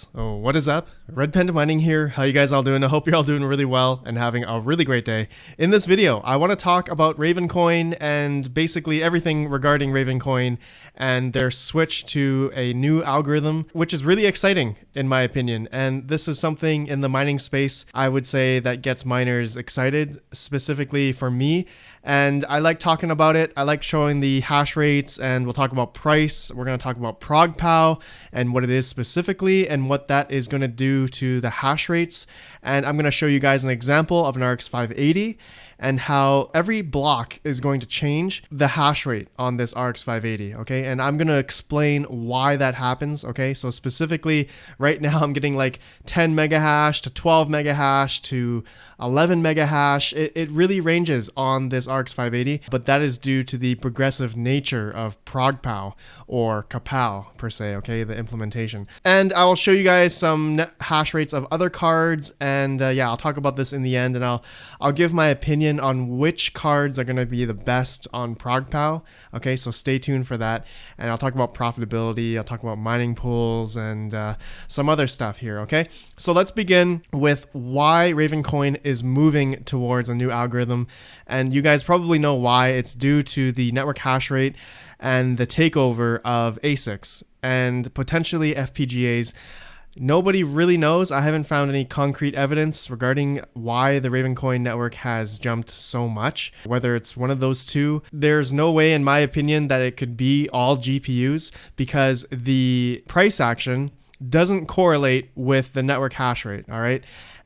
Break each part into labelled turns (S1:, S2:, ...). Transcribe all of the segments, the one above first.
S1: guys, what is up? RedPandaMining here. How you guys all doing? I hope you're all doing really well and having a really great day. In this video, I want to talk about Ravencoin and basically everything regarding Ravencoin and their switch to a new algorithm, which is really exciting in my opinion. And this is something in the mining space, I would say, that gets miners excited, specifically for me. And I like talking about it. I like showing the hash rates, and we'll talk about price. We're going to talk about Prague POW and what it is specifically and what that is going to do to the hash rates. And I'm going to show you guys an example of an RX 580 and how every block is going to change the hash rate on this RX 580, okay? And I'm gonna explain why that happens, okay? So specifically, right now I'm getting like 10 mega hash to 12 mega hash to 11 mega hash. It really ranges on this RX 580, but that is due to the progressive nature of Prague POW or Kapow per se, okay, the implementation. And I will show you guys some net hash rates of other cards, and yeah, I'll talk about this in the end, and I'll give my opinion on which cards are going to be the best on Prague POW. Okay, so stay tuned for that, and I'll talk about profitability, I'll talk about mining pools, and some other stuff here, okay? So let's begin with why Ravencoin is moving towards a new algorithm, and you guys probably know why. It's due to the network hash rate and the takeover of ASICs and potentially FPGAs. Nobody really knows. I haven't found any concrete evidence regarding why the Ravencoin network has jumped so much. Whether it's one of those two, there's no way, in my opinion, that it could be all GPUs because the price action doesn't correlate with the network hash rate, all right?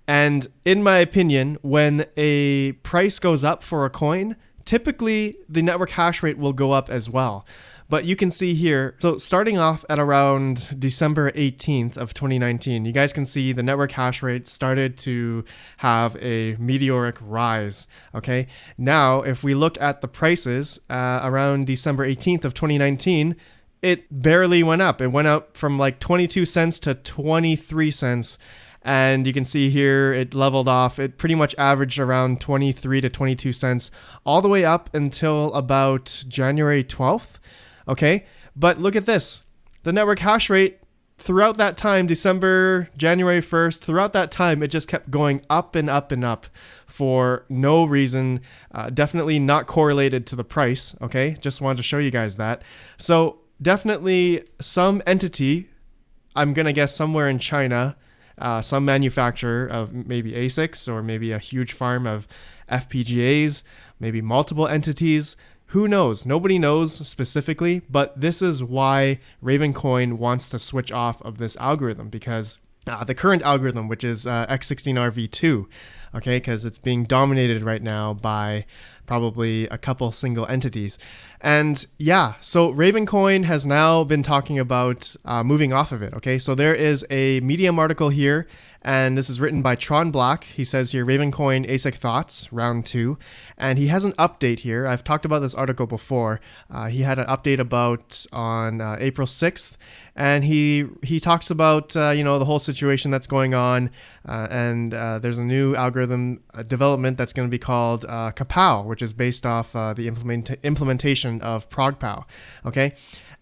S1: And in my opinion, when a price goes up for a coin, typically the network hash rate will go up as well. But you can see here, so starting off at around December 18th of 2019, you guys can see the network hash rate started to have a meteoric rise, okay? Now, if we look at the prices around December 18th of 2019, it barely went up. It went up from like 22 cents to 23 cents. And you can see here it leveled off. It pretty much averaged around 23 to 22 cents all the way up until about January 12th. Okay, but look at this. The network hash rate throughout that time, December, January 1st, throughout that time, it just kept going up and up and up for no reason, definitely not correlated to the price. Okay, just wanted to show you guys that. So definitely some entity, I'm going to guess somewhere in China, some manufacturer of maybe ASICs or maybe a huge farm of FPGAs, maybe multiple entities. Who knows? Nobody knows specifically, but this is why Ravencoin wants to switch off of this algorithm, because the current algorithm, which is X16RV2, okay, because it's being dominated right now by probably a couple single entities. And yeah, so Ravencoin has now been talking about moving off of it, okay? So there is a Medium article here, and this is written by Tron Black. He says here, Ravencoin ASIC Thoughts, Round 2. And he has an update here. I've talked about this article before. He had an update about on April 6th. And he talks about, the whole situation that's going on. And there's a new algorithm development that's going to be called Kapow, which is based off the implementation of Prague POW. Okay.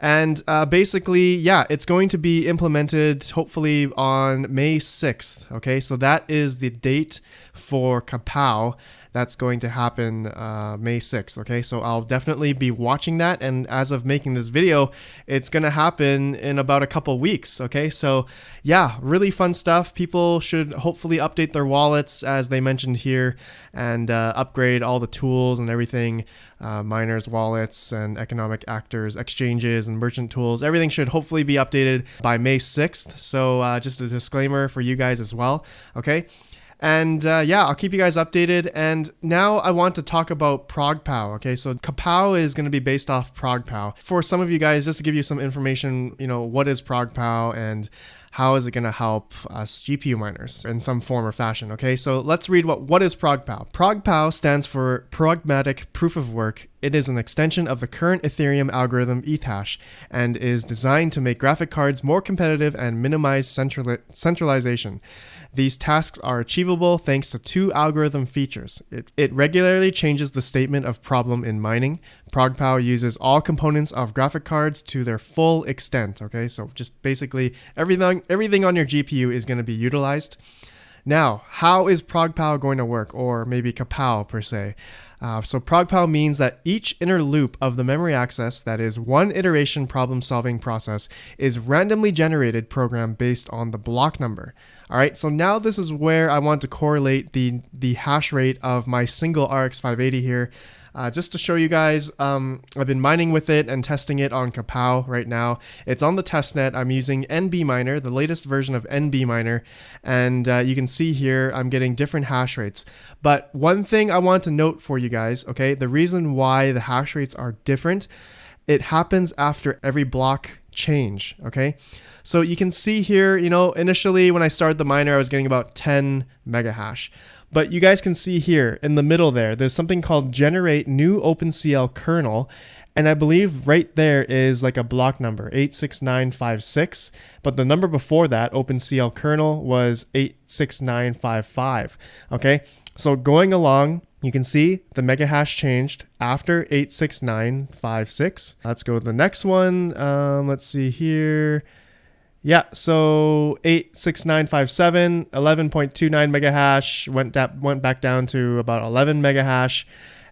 S1: And basically, yeah, it's going to be implemented hopefully on May 6th. Okay, so that is the date for Kapow. That's going to happen May 6th. Okay, so I'll definitely be watching that. And as of making this video, it's going to happen in about a couple weeks. Okay, so yeah, really fun stuff. People should hopefully update their wallets, as they mentioned here, and upgrade all the tools and everything. Miners, wallets, and economic actors, exchanges, and merchant tools. Everything should hopefully be updated by May 6th. So just a disclaimer for you guys as well. Okay. And yeah, I'll keep you guys updated. And now I want to talk about Prague POW. Okay, so Kapow is going to be based off Prague POW. For some of you guys, just to give you some information, what is Prague POW and how is it going to help us GPU miners in some form or fashion? Okay, so let's read what is Prague POW. Prague POW stands for Pragmatic Proof of Work. It is an extension of the current Ethereum algorithm ETH and is designed to make graphic cards more competitive and minimize centralization. These tasks are achievable thanks to two algorithm features. It regularly changes the statement of problem in mining. Prague POW uses all components of graphic cards to their full extent. Okay, so just basically everything on your GPU is going to be utilized. Now, how is Prague POW going to work, or maybe Kapow per se? So Prague POW means that each inner loop of the memory access, that is one iteration problem-solving process, is randomly generated program based on the block number. All right, so now this is where I want to correlate the hash rate of my single RX 580 here. Just to show you guys, I've been mining with it and testing it on Kapow right now. It's on the testnet. I'm using NBMiner, the latest version of NBMiner, and you can see here I'm getting different hash rates. But one thing I want to note for you guys, okay, the reason why the hash rates are different, it happens after every block change, okay? So you can see here, initially when I started the miner, I was getting about 10 mega hash. But you guys can see here in the middle there's something called generate new OpenCL kernel. And I believe right there is like a block number, 86956. But the number before that, OpenCL kernel, was 86955. Okay, so going along, you can see the mega hash changed after 86956. Let's go to the next one. Let's see here. Yeah, so 86957, 11.29 mega hash, went back down to about 11 mega hash.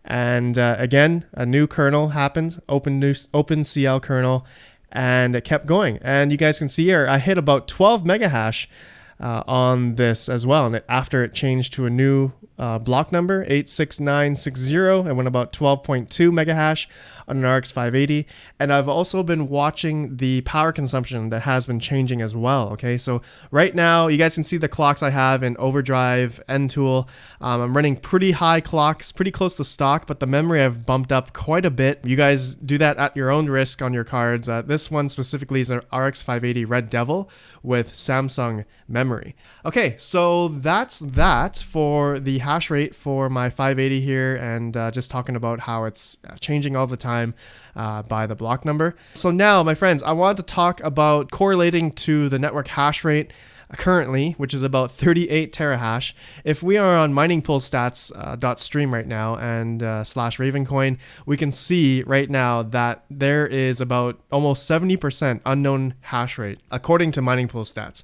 S1: And again, a new kernel happened, OpenCL kernel, and it kept going. And you guys can see here, I hit about 12 mega hash on this as well. And after it changed to a new block number, 86960, I went about 12.2 mega hash on an RX 580. And I've also been watching the power consumption that has been changing as well. Okay, so right now you guys can see the clocks I have in overdrive NTool. I'm running pretty high clocks, pretty close to stock, but the memory I've bumped up quite a bit. You guys do that at your own risk on your cards. This one specifically is an RX 580 Red Devil with Samsung memory. Okay, so that's that for the hash rate for my 580 here, and just talking about how it's changing all the time by the block number. So now, my friends, I want to talk about correlating to the network hash rate currently, which is about 38 terahash. If we are on miningpoolstats.stream right now and /Ravencoin, we can see right now that there is about almost 70% unknown hash rate according to mining pool stats.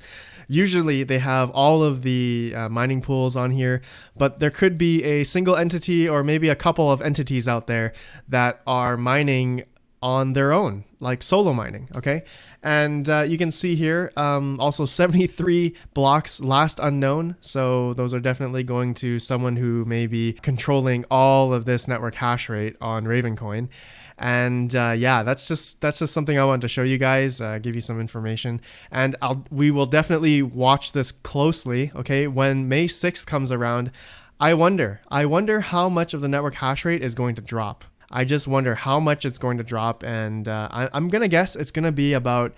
S1: Usually they have all of the mining pools on here, but there could be a single entity or maybe a couple of entities out there that are mining on their own, like solo mining, okay? And you can see here also 73 blocks last unknown. So those are definitely going to someone who may be controlling all of this network hash rate on Ravencoin. And yeah, that's just something I wanted to show you guys, give you some information. And we will definitely watch this closely, okay? When May 6th comes around, I wonder how much of the network hash rate is going to drop. I just wonder how much it's going to drop, and I'm going to guess it's going to be about,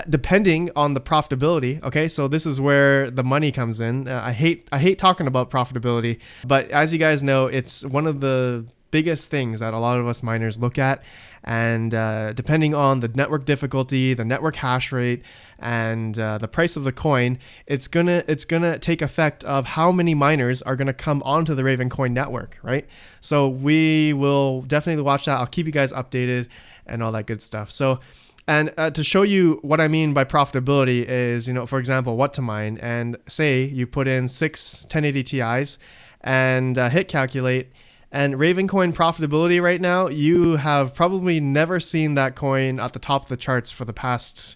S1: depending on the profitability, okay? So this is where the money comes in. I hate talking about profitability, but as you guys know, it's one of the biggest things that a lot of us miners look at, and depending on the network difficulty, the network hash rate, and the price of the coin, it's gonna take effect of how many miners are gonna come onto the Ravencoin network, right? So we will definitely watch that. I'll keep you guys updated and all that good stuff. So, and to show you what I mean by profitability is, for example, what to mine, and say you put in 6 1080 Ti's and hit calculate. And Ravencoin profitability right now, you have probably never seen that coin at the top of the charts for the past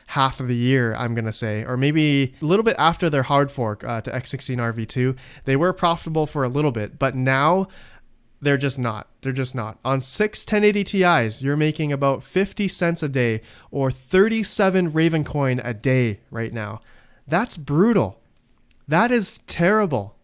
S1: half of the year, I'm going to say, or maybe a little bit after their hard fork to X16 RV2. They were profitable for a little bit, but now they're just not. They're just not. On 6 1080 Ti's, you're making about 50 cents a day or 37 Ravencoin a day right now. That's brutal. That is terrible.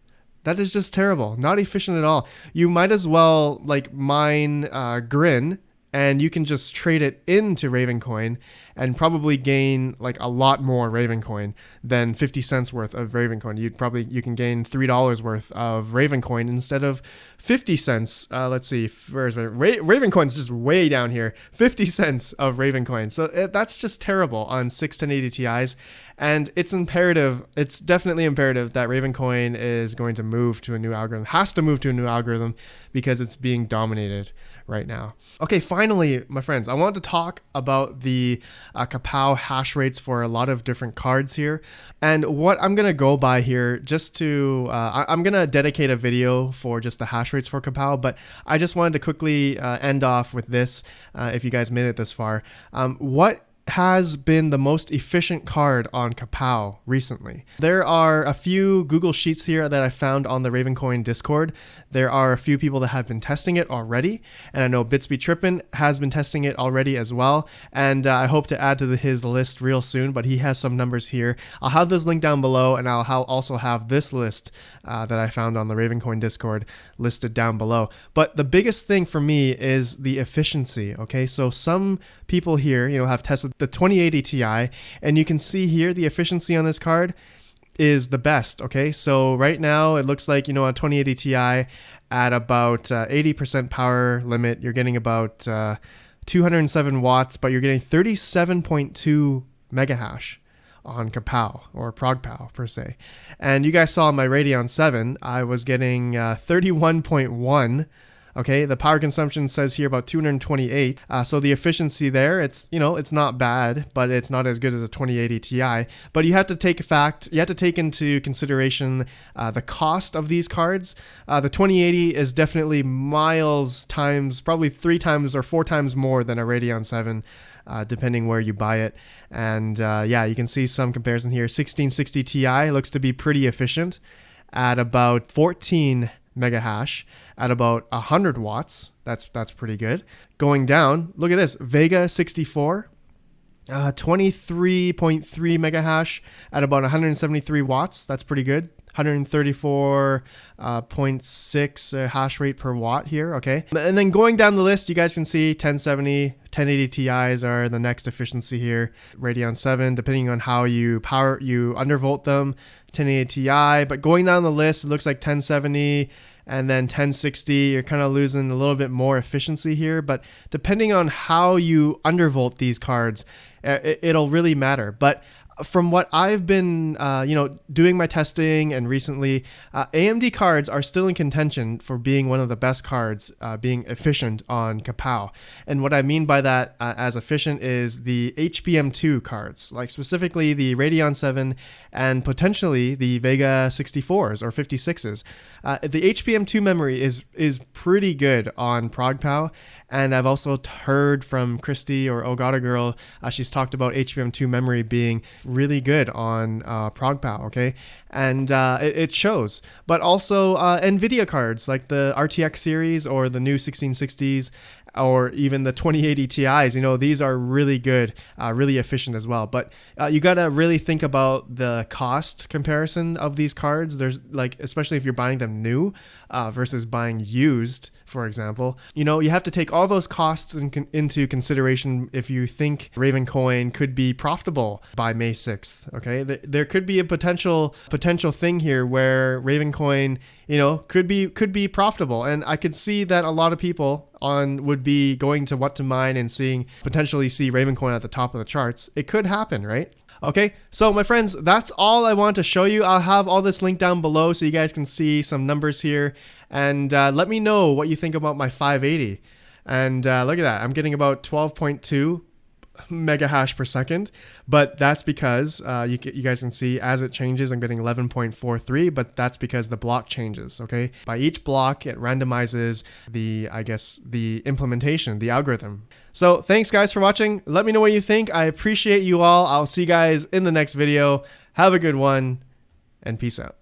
S1: That is just terrible. Not efficient at all. You might as well mine Grin, and you can just trade it into Ravencoin and probably gain a lot more Ravencoin than 50 cents worth of Ravencoin. You can gain $3 worth of Ravencoin instead of 50 cents. Let's see, where's Ravencoin's just way down here. 50 cents of Ravencoin. So that's just terrible on 6 1080 Ti's. And it's imperative, it's definitely imperative that Ravencoin is going to move to a new algorithm, has to move to a new algorithm because it's being dominated right now. Okay, finally, my friends, I want to talk about the Kapow hash rates for a lot of different cards here. And what I'm going to go by here, just to, I'm going to dedicate a video for just the hash rates for Kapow, but I just wanted to quickly end off with this, if you guys made it this far. What has been the most efficient card on Kapow recently? There are a few Google Sheets here that I found on the Ravencoin Discord. There are a few people that have been testing it already, and I know Bitsby Trippin has been testing it already as well, and I hope to add to his list real soon, but he has some numbers here. I'll have this link down below, and I'll also have this list that I found on the Ravencoin Discord listed down below. But the biggest thing for me is the efficiency, okay? So some people here, have tested the 2080 Ti, and you can see here the efficiency on this card is the best, okay? So right now it looks like, a 2080 Ti at about 80% power limit, you're getting about 207 watts, but you're getting 37.2 megahash on Kapow, or Prague POW per se. And you guys saw on my Radeon 7, I was getting 31.1. Okay, the power consumption says here about 228. So the efficiency there, it's not bad, but it's not as good as a 2080 Ti. But you have to take into consideration the cost of these cards. The 2080 is definitely miles times, probably 3 times or 4 times more than a Radeon 7. Depending where you buy it. And yeah, you can see some comparison here. 1660 Ti looks to be pretty efficient at about 14 megahash at about 100 watts. That's pretty good. Going down, look at this, Vega 64, 23.3 megahash at about 173 watts. That's pretty good. 134.6 hash rate per watt here, okay? And then going down the list, you guys can see 1070, 1080 Ti's are the next efficiency here. Radeon 7, depending on how you undervolt them, 1080 Ti. But going down the list, it looks like 1070 and then 1060, you're kind of losing a little bit more efficiency here. But depending on how you undervolt these cards, it'll really matter. But from what I've been, doing my testing and recently, AMD cards are still in contention for being one of the best cards, being efficient on Kapow. And what I mean by that as efficient is the HBM2 cards, like specifically the Radeon 7 and potentially the Vega 64s or 56s. The HBM2 memory is pretty good on Prague POW, and I've also heard from Christy or Ogata Girl, she's talked about HBM2 memory being really good on Prague POW, okay? And it shows. But also NVIDIA cards like the RTX series or the new 1660s or even the 2080 Ti's, these are really good, really efficient as well. But you got to really think about the cost comparison of these cards. There's especially if you're buying them new versus buying used, for example, you have to take all those costs into consideration if you think Ravencoin could be profitable by May 6th. Okay, there could be a potential thing here where Ravencoin, could be profitable, and I could see that a lot of people would be going to What to Mine and potentially see Ravencoin at the top of the charts. It could happen, right? Okay, so my friends, that's all I want to show you. I'll have all this linked down below so you guys can see some numbers here. And let me know what you think about my 580. And look at that, I'm getting about 12.2 megahash per second, but that's because you guys can see as it changes, I'm getting 11.43, but that's because the block changes, okay? By each block, it randomizes the implementation, the algorithm. So thanks guys for watching. Let me know what you think. I appreciate you all. I'll see you guys in the next video. Have a good one, and peace out.